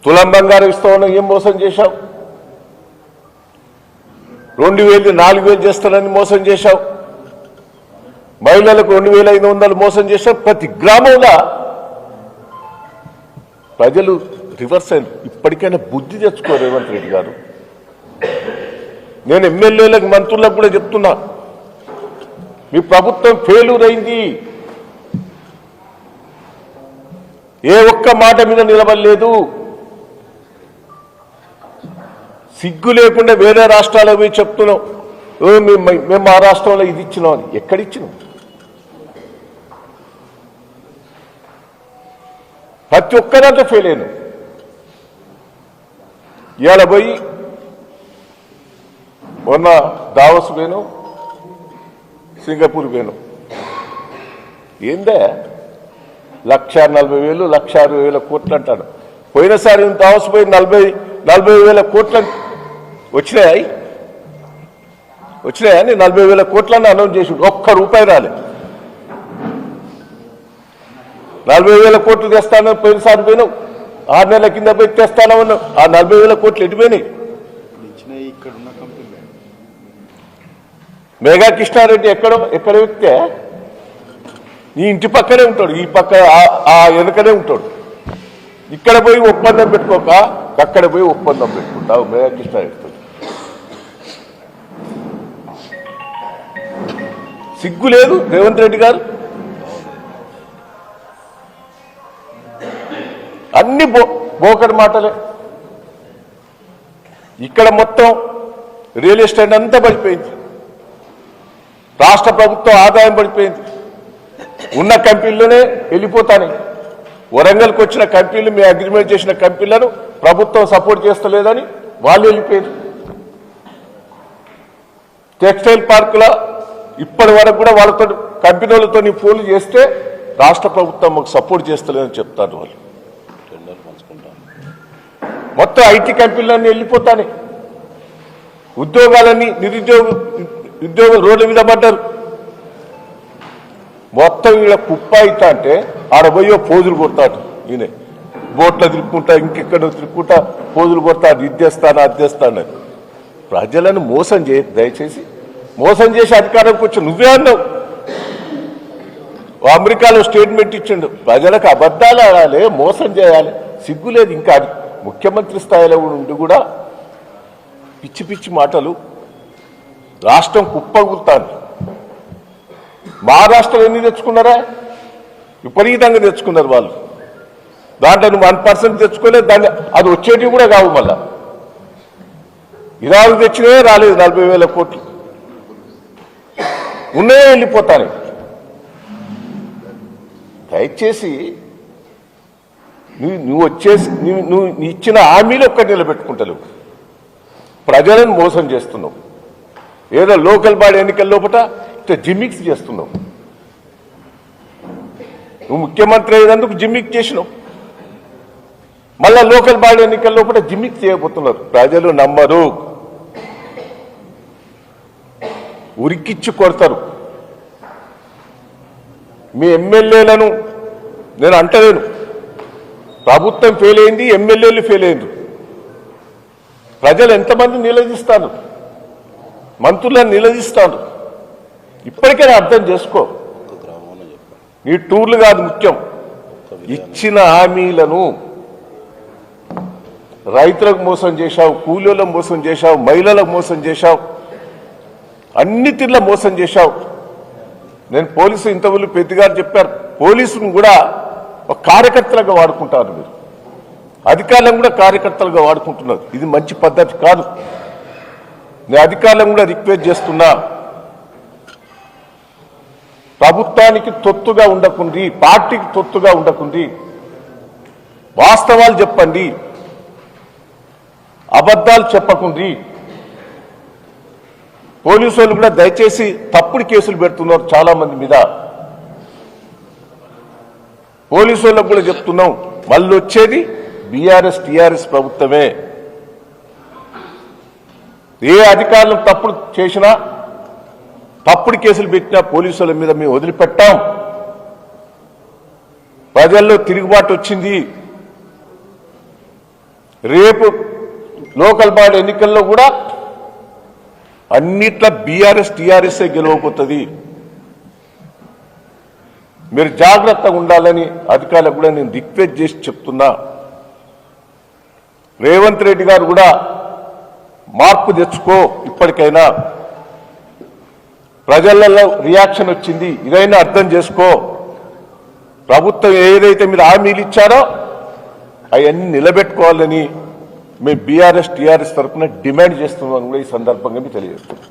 తులం బంగారం ఇస్తామని ఏం మోసం చేశావు? 2000 4000 చేస్తానని మోసం చేశావు. మహిళలకు 2500 మోసం చేశావు. ప్రతి గ్రామంలో ప్రజలు రివర్స్ అయింది. ఇప్పటికైనా బుద్ధి తెచ్చుకో రేవంత్ రెడ్డి గారు. నేను ఎమ్మెల్యేలకు మంత్రులకు కూడా చెప్తున్నా, మీ ప్రభుత్వం ఫెయిల్యూర్ అయింది. ఏ ఒక్క మాట మీద నిలబడలేదు. సిగ్గు లేకుండా వేరే రాష్ట్రాలకు పోయి చెప్తున్నాం, మేము మా రాష్ట్రంలో ఇది ఇచ్చినాం అని. ఎక్కడిచ్చినాం? ప్రతి ఒక్కదాంతో ఫెయిల్ అయినాం. ఇవాళ పోయి మొన్న దావోస్ పోయినాం, సింగపూర్ పోయినాం. ఏందే 1,40,000 1,60,000 కోట్లు అంటాడు. పోయినసారి దావోస్ పోయి 40,000 కోట్లు వచ్చినాయని 40,000 కోట్లని అనౌన్స్ చేసి ఒక్క రూపాయి రాలేదు. 40,000 కోట్లు తెస్తానని పోయినసారి పోయినావు. 6 నెలల కింద పోయి తెస్తానన్నావు. ఆ 40,000 కోట్లు ఎటుపోయినాయి? మేఘా కృష్ణారెడ్డి ఎక్కడ వ్యక్తే నీ ఇంటి పక్కనే ఉంటాడు, ఈ పక్క ఆ వెనుకనే ఉంటాడు. ఇక్కడ పోయి ఒప్పందం పెట్టుకోక అక్కడ పోయి ఒప్పందం పెట్టుకుంటావు మేఘా కృష్ణారెడ్డితో. సిగ్గు లేదు రేవంత్ రెడ్డి గారు. అన్ని బోకడి మాటలే. ఇక్కడ మొత్తం రియల్ ఎస్టేట్ అంతా పడిపోయింది. రాష్ట్ర ప్రభుత్వం ఆదాయం పడిపోయింది. ఉన్న కంపెనీలోనే వెళ్ళిపోతాయి. వరంగల్కి వచ్చిన కంపెనీలు, మీ అగ్రిమెంట్ చేసిన కంపెనీలను ప్రభుత్వం సపోర్ట్ చేస్తలేదని వాళ్ళు వెళ్ళిపోయారు. టెక్స్టైల్ పార్కుల ఇప్పటి వరకు కూడా వాళ్ళతో కంపెనీలతో ఫోన్లు చేస్తే రాష్ట్ర ప్రభుత్వం మాకు సపోర్ట్ చేస్తలేదని చెప్తారు వాళ్ళు. మొత్తం ఐటీ కంపెనీలన్నీ వెళ్ళిపోతాయి. ఉద్యోగాలన్నీ ఉద్యోగులు రోడ్ల మీద పడ్డారు. మొత్తం వీళ్ళ కుప్ప అవుతా అంటే ఆడ పోయో పోజులు కొడతాడు. ఈయన బోట్లో తిరుక్కుంటా, ఇంకెక్కడో తిరుక్కుంటా పోజులు కొడతాడు. ఇద్దేస్తాను అద్దేస్తాను. ప్రజలను మోసం దయచేసి మోసం చేసి అధికారంకి వచ్చి నువ్వే అన్నావు. అమెరికాలో స్టేట్మెంట్ ఇచ్చిండు, ప్రజలకు అబద్ధాలు ఆడాలి, మోసం చేయాలి. సిగ్గులేదు. ఇంకా ముఖ్యమంత్రి స్థాయిలో ఉండి కూడా పిచ్చి పిచ్చి మాటలు. రాష్ట్రం కుప్పగులుతాను. మహారాష్ట్రలో ఎన్ని తెచ్చుకున్నారా? విపరీతంగా తెచ్చుకున్నారు వాళ్ళు. దాంట్లో నువ్వు 1% తెచ్చుకోలేదు. దాన్ని అది వచ్చేటివి కూడా కావు. మళ్ళా ఇరాలు తెచ్చినవే రాలేదు. 40,000 కోట్లు ఉన్నాయే వెళ్ళిపోతాను. దయచేసి నువ్వు వచ్చేసి నువ్వు ఇచ్చిన హామీలు ఒక్కటి నిలబెట్టుకుంటలేవు. ప్రజలను మోసం చేస్తున్నావు. ఏదో లోకల్ బాడీ ఎన్నికల లోపల ఇట్లా జిమ్మిక్స్ చేస్తున్నావు. నువ్వు ముఖ్యమంత్రి అయినందుకు జిమ్మిక్ చేసినావు. మళ్ళా లోకల్ బాడీ ఎన్నికల లోపల జిమ్మిక్ చేయబోతున్నారు. ప్రజలు నమ్మరు, ఉరికిచ్చి కొడతారు. మీ ఎమ్మెల్యేలను నేను అంటలేను, ప్రభుత్వం ఫెయిల్ అయింది, ఎమ్మెల్యేలు ఫెయిల్ అయింది. ప్రజలు ఎంతమంది నిలదీస్తారు, మంత్రులను నిలదీస్తారు. ఇప్పటికైనా అర్థం చేసుకో. నీ టూర్లు కాదు ముఖ్యం, ఇచ్చిన హామీలను. రైతులకు మోసం చేశావు, కూలీలకు మోసం చేశావు, మహిళలకు మోసం చేశావు, అన్ని తీర్ల మోసం చేశావు. నేను పోలీసు ఇంతవరకు పెద్దగారు చెప్పారు, పోలీసును కూడా ఒక కార్యకర్తలుగా వాడుకుంటారు మీరు, అధికారులను కూడా కార్యకర్తలుగా వాడుకుంటున్నారు. ఇది మంచి పద్ధతి కాదు. నేను అధికారులను కూడా రిక్వెస్ట్ చేస్తున్నా, ప్రభుత్వానికి తొత్తుగా ఉండకుండి, పార్టీకి తొత్తుగా ఉండకుండి, వాస్తవాలు చెప్పండి, అబద్ధాలు చెప్పకుండి. పోలీసు వాళ్ళు కూడా దయచేసి తప్పుడు కేసులు పెడుతున్నారు చాలా మంది మీద. పోలీసు వాళ్ళకు కూడా చెప్తున్నాం, మళ్ళీ వచ్చేది బీఆర్ఎస్ టీఆర్ఎస్ ప్రభుత్వమే. ఏ అధికారులు తప్పుడు చేసినా, తప్పుడు కేసులు పెట్టినా పోలీసుల మీద మేము వదిలిపెట్టాం. ప్రజల్లో తిరుగుబాటు వచ్చింది. రేపు లోకల్ బాడీ ఎన్నికల్లో కూడా అన్నిట్లా బీఆర్ఎస్ టీఆర్ఎస్ఏ గెలవబోతుంది. మీరు జాగ్రత్తగా ఉండాలని అధికారులకు కూడా నేను రిక్వెస్ట్ చేసి చెప్తున్నా. రేవంత్ రెడ్డి గారు కూడా మార్పు తెచ్చుకో, ఇప్పటికైనా ప్రజలలో రియాక్షన్ వచ్చింది, ఇదైనా అర్థం చేసుకో. ప్రభుత్వం ఏదైతే మీరు హామీలు ఇచ్చారో అవన్నీ నిలబెట్టుకోవాలని మేము బీఆర్ఎస్ టీఆర్ఎస్ తరఫున డిమాండ్ చేస్తున్నామని కూడా ఈ సందర్భంగా మీకు తెలియజేస్తున్నాం.